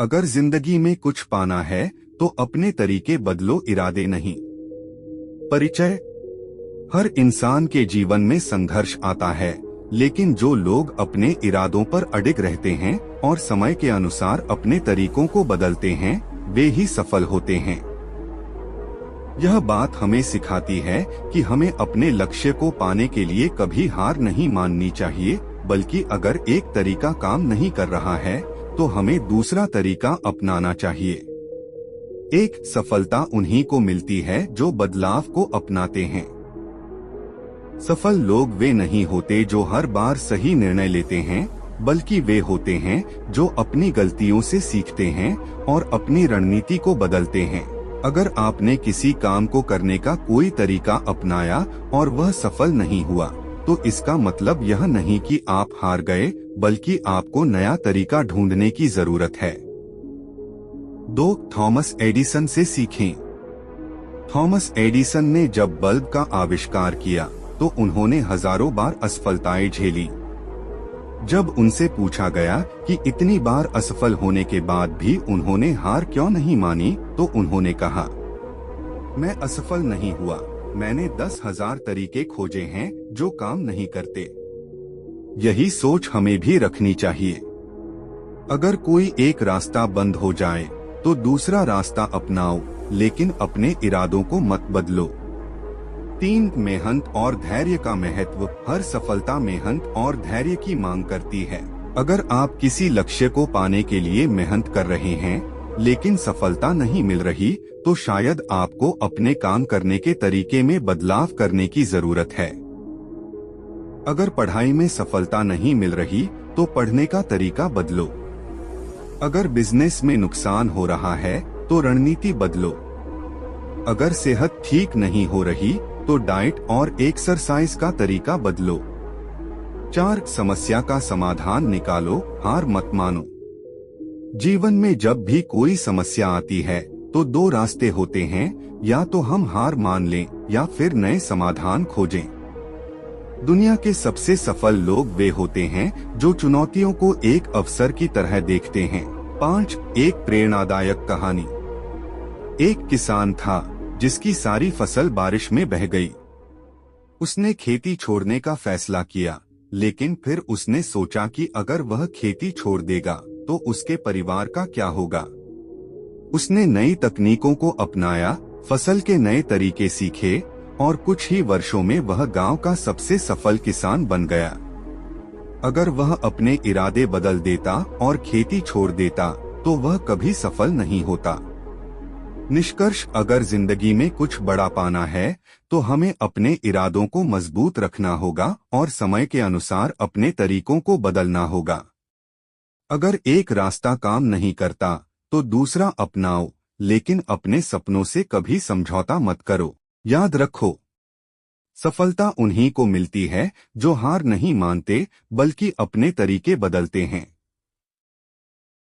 अगर जिंदगी में कुछ पाना है तो अपने तरीके बदलो, इरादे नहीं। परिचय। हर इंसान के जीवन में संघर्ष आता है, लेकिन जो लोग अपने इरादों पर अडिग रहते हैं और समय के अनुसार अपने तरीकों को बदलते हैं, वे ही सफल होते हैं। यह बात हमें सिखाती है कि हमें अपने लक्ष्य को पाने के लिए कभी हार नहीं माननी चाहिए, बल्कि अगर एक तरीका काम नहीं कर रहा है तो हमें दूसरा तरीका अपनाना चाहिए। एक सफलता उन्हीं को मिलती है जो बदलाव को अपनाते हैं। सफल लोग वे नहीं होते जो हर बार सही निर्णय लेते हैं, बल्कि वे होते हैं जो अपनी गलतियों से सीखते हैं और अपनी रणनीति को बदलते हैं। अगर आपने किसी काम को करने का कोई तरीका अपनाया और वह सफल नहीं हुआ, तो इसका मतलब यह नहीं कि आप हार गए, बल्कि आपको नया तरीका ढूंढने की जरूरत है। 2. थॉमस एडिसन से सीखें। थॉमस एडिसन ने जब बल्ब का आविष्कार किया तो उन्होंने हजारों बार असफलताएं झेली। जब उनसे पूछा गया कि इतनी बार असफल होने के बाद भी उन्होंने हार क्यों नहीं मानी, तो उन्होंने कहा, मैं असफल नहीं हुआ, मैंने 10,000 तरीके खोजे हैं जो काम नहीं करते। यही सोच हमें भी रखनी चाहिए। अगर कोई एक रास्ता बंद हो जाए तो दूसरा रास्ता अपनाओ, लेकिन अपने इरादों को मत बदलो। 3. मेहनत और धैर्य का महत्व। हर सफलता मेहनत और धैर्य की मांग करती है। अगर आप किसी लक्ष्य को पाने के लिए मेहनत कर रहे हैं लेकिन सफलता नहीं मिल रही, तो शायद आपको अपने काम करने के तरीके में बदलाव करने की जरूरत है। अगर पढ़ाई में सफलता नहीं मिल रही तो पढ़ने का तरीका बदलो। अगर बिजनेस में नुकसान हो रहा है तो रणनीति बदलो। अगर सेहत ठीक नहीं हो रही तो डाइट और एक्सरसाइज का तरीका बदलो। 4. समस्या का समाधान निकालो, हार मत मानो। जीवन में जब भी कोई समस्या आती है तो 2 रास्ते होते हैं, या तो हम हार मान लें या फिर नए समाधान खोजें। दुनिया के सबसे सफल लोग वे होते हैं जो चुनौतियों को एक अवसर की तरह देखते हैं। 5. एक प्रेरणादायक कहानी। एक किसान था जिसकी सारी फसल बारिश में बह गई। उसने खेती छोड़ने का फैसला किया, लेकिन फिर उसने सोचा कि अगर वह खेती छोड़ देगा तो उसके परिवार का क्या होगा। उसने नई तकनीकों को अपनाया, फसल के नए तरीके सीखे और कुछ ही वर्षों में वह गांव का सबसे सफल किसान बन गया। अगर वह अपने इरादे बदल देता और खेती छोड़ देता तो वह कभी सफल नहीं होता। निष्कर्ष, अगर जिंदगी में कुछ बड़ा पाना है तो हमें अपने इरादों को मजबूत रखना होगा और समय के अनुसार अपने तरीकों को बदलना होगा। अगर एक रास्ता काम नहीं करता तो दूसरा अपनाओ, लेकिन अपने सपनों से कभी समझौता मत करो। याद रखो, सफलता उन्हीं को मिलती है जो हार नहीं मानते, बल्कि अपने तरीके बदलते हैं।